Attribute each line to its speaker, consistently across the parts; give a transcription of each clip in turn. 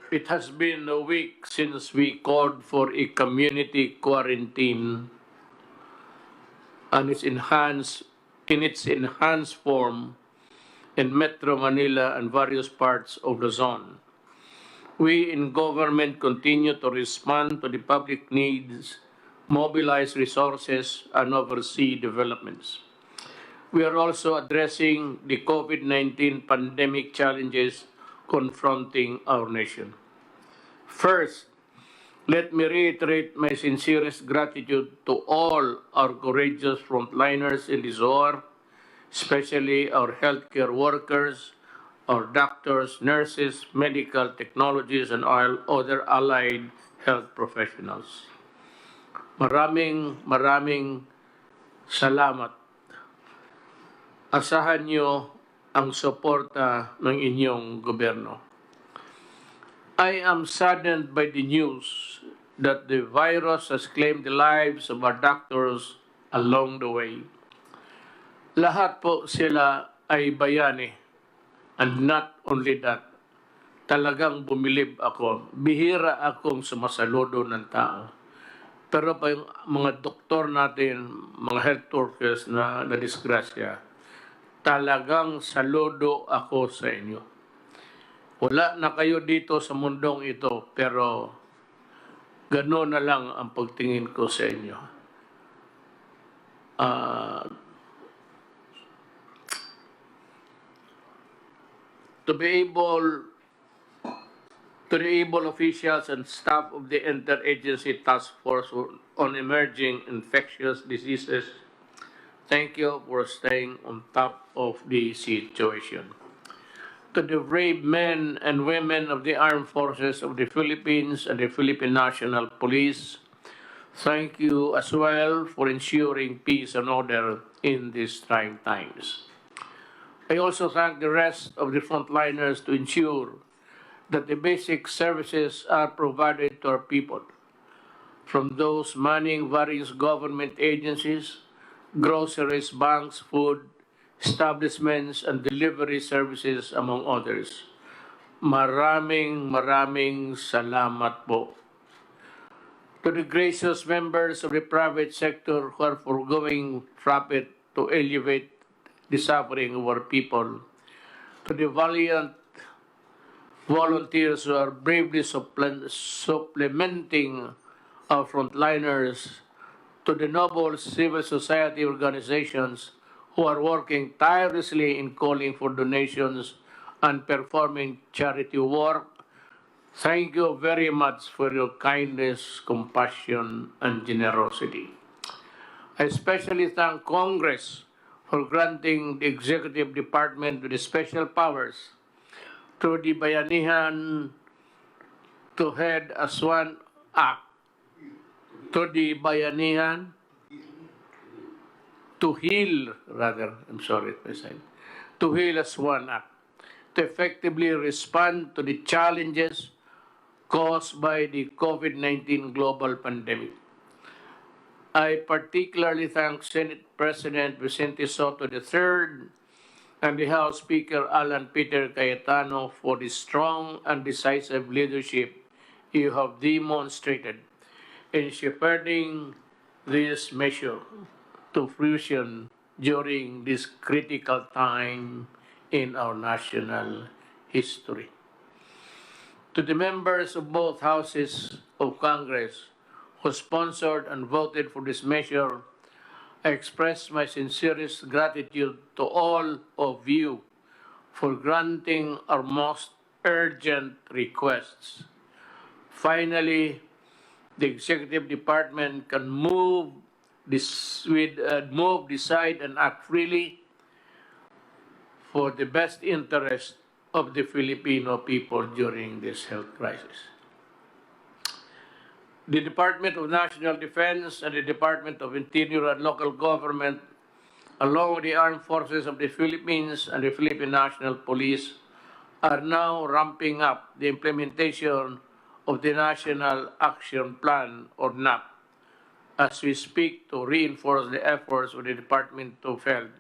Speaker 1: It has been a week since we called for a community quarantine and in its enhanced form in Metro Manila and various parts of the zone. We in government continue to respond to the public needs, mobilize resources, and oversee developments. We are also addressing the COVID-19 pandemic challenges confronting our nation. First, let me reiterate my sincerest gratitude to all our courageous frontliners in this war, especially our healthcare workers, our doctors, nurses, medical technologists, and all other allied health professionals. Maraming salamat. Asahan niyo ang suporta ng inyong gobyerno. I am saddened by the news that the virus has claimed the lives of our doctors along the way. Lahat po sila ay bayani. And not only that, talagang bumilib ako. Bihira akong sumasaludo ng tao. Pero pa yung mga doktor natin, mga health workers na nadisgrasya, talagang saludo ako sa inyo. Wala na kayo dito sa mundong ito, pero gano'n na lang ang pagtingin ko sa inyo. To the able officials and staff of the Interagency Task Force on Emerging Infectious Diseases, thank you for staying on top of the situation. To the brave men and women of the armed forces of the Philippines and the Philippine National Police, thank you as well for ensuring peace and order in these trying times. I also thank the rest of the frontliners to ensure that the basic services are provided to our people, from those manning various government agencies, groceries, banks, food, establishments, and delivery services, among others. Maraming salamat po. To the gracious members of the private sector who are foregoing profit to alleviate the suffering of our people, to the valiant volunteers who are bravely supplementing our frontliners, to the noble civil society organizations who are working tirelessly in calling for donations and performing charity work, thank you very much for your kindness, compassion, and generosity. I especially thank Congress for granting the Executive Department with special powers through the Bayanihan to Head as One Act, to the Bayanihan to Heal, to Heal as One Act, to effectively respond to the challenges caused by the COVID-19 global pandemic. I particularly thank Senate President Vicente Soto III and the House Speaker Alan Peter Cayetano for the strong and decisive leadership you have demonstrated in shepherding this measure to fruition during this critical time in our national history. To the members of both houses of Congress who sponsored and voted for this measure, I express my sincerest gratitude to all of you for granting our most urgent requests. Finally, the Executive Department can move, decide, and act freely for the best interest of the Filipino people during this health crisis. The Department of National Defense and the Department of Interior and Local Government, along with the Armed Forces of the Philippines and the Philippine National Police, are now ramping up the implementation of the National Action Plan, or NAP, as we speak to reinforce the efforts of the Department of Health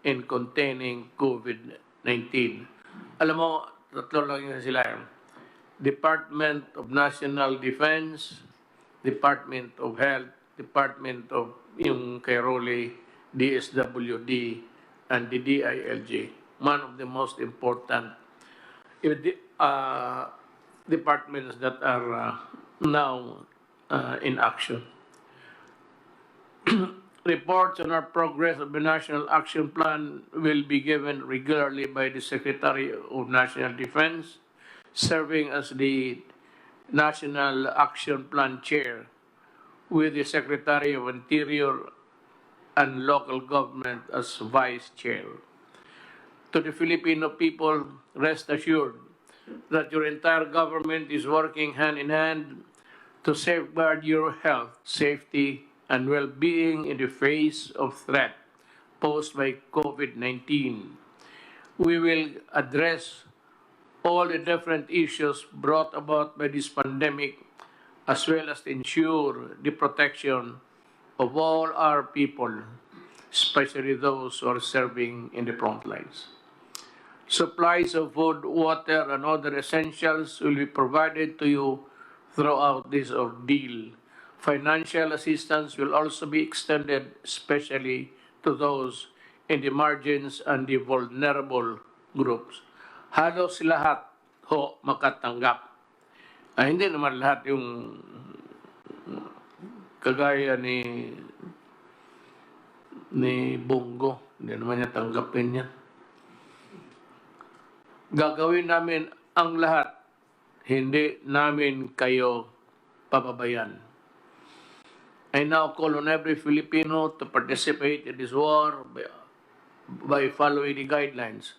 Speaker 1: in containing COVID-19. Alam mo, tatlo lang yun sila. Department of National Defense, Department of Health, Department of yung kay Rolly, DSWD, and the DILG. One of the most important departments that are now in action. Reports on our progress of the National Action Plan will be given regularly by the Secretary of National Defense, serving as the National Action Plan Chair, with the Secretary of Interior and Local Government as Vice Chair. To the Filipino people, rest assured that your entire government is working hand in hand to safeguard your health, safety, and well-being in the face of threat posed by COVID-19. We will address all the different issues brought about by this pandemic, as well as ensure the protection of all our people, especially those who are serving in the front lines. Supplies of food, water, and other essentials will be provided to you throughout this ordeal. Financial assistance will also be extended, especially to those in the margins and the vulnerable groups. Halos lahat ho makatanggap. Hindi naman lahat yung kagaya ni Bongo. Hindi naman niya tanggapin yan. Gagawin namin ang lahat. Hindi namin kayo pababayan. I now call on every Filipino to participate in this war by following the guidelines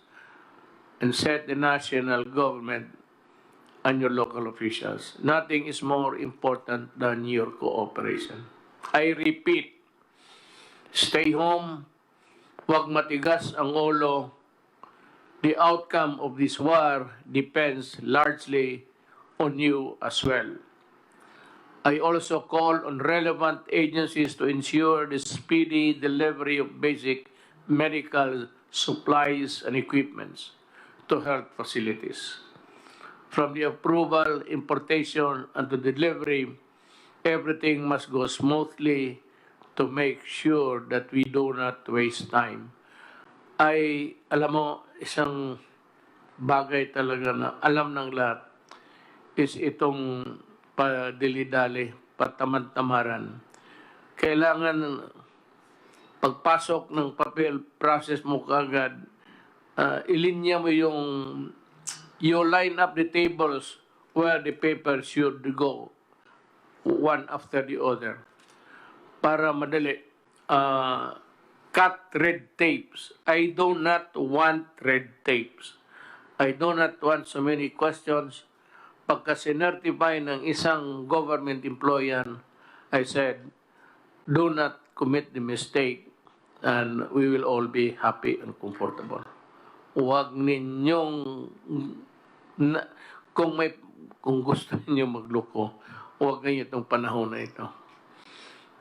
Speaker 1: and set the national government and your local officials. Nothing is more important than your cooperation. I repeat, stay home, huwag matigas ang ulo. The outcome of this war depends largely on you as well. I also call on relevant agencies to ensure the speedy delivery of basic medical supplies and equipments to health facilities. From the approval, importation, and to delivery, everything must go smoothly to make sure that we do not waste time. Alam mo, isang bagay talaga na alam ng lahat is itong padili-dali, patamad-tamaran. Kailangan pagpasok ng papel, process mo kaagad, ilinya mo yung, you line up the tables where the papers should go, one after the other, para madali. Cut red tapes. I do not want red tapes. I do not want so many questions. Pagka sinertify ng isang government employee, I said, do not commit the mistake and we will all be happy and comfortable. Huwag ninyong, kung gusto ninyo magloko, huwag ngayon itong panahon na ito.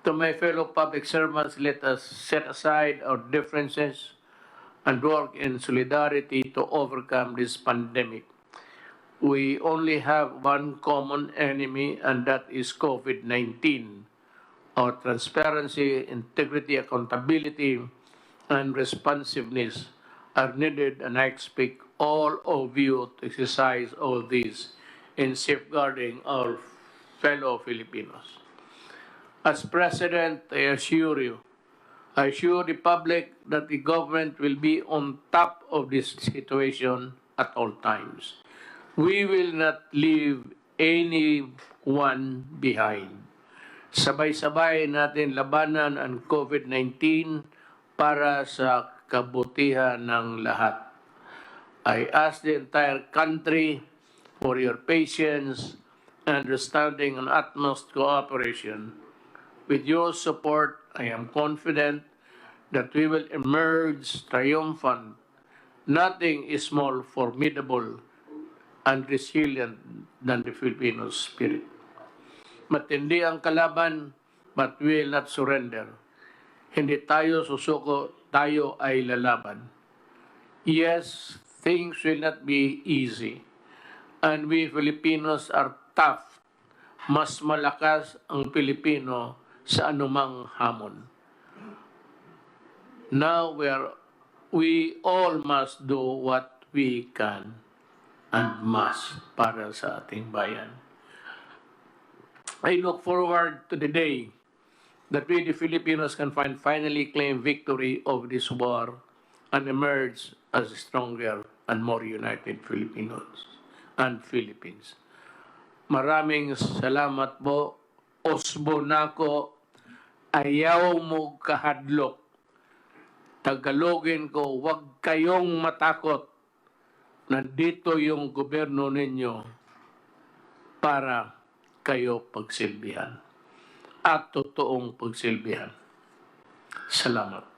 Speaker 1: To my fellow public servants, let us set aside our differences and work in solidarity to overcome this pandemic. We only have one common enemy, and that is COVID-19. Our transparency, integrity, accountability, and responsiveness are needed, and I expect all of you to exercise all these in safeguarding our fellow Filipinos. As President, I assure the public that the government will be on top of this situation at all times. We will not leave anyone behind. Sabay-sabay natin labanan ang COVID-19 para sa kabutihan ng lahat. I ask the entire country for your patience, understanding, and utmost cooperation. With your support, I am confident that we will emerge triumphant. Nothing is more formidable and resilient than the Filipino spirit. Matindi ang kalaban, but we will not surrender. Hindi tayo susuko, tayo ay lalaban. Yes, things will not be easy, And we Filipinos are tough. Mas malakas ang Pilipino sa anumang hamon. Now we all must do what we can and must para sa ating bayan. I look forward to the day that we, the Filipinos, can finally claim victory over this war and emerge as stronger and more united Filipinos and Philippines. Maraming salamat po. Osbo nako, ayaw mo kahadlok. Tagalogin ko, huwag kayong matakot. Nandito yung gobyerno ninyo para kayo pagsilbihan. At totoong pagsilbihan. Salamat.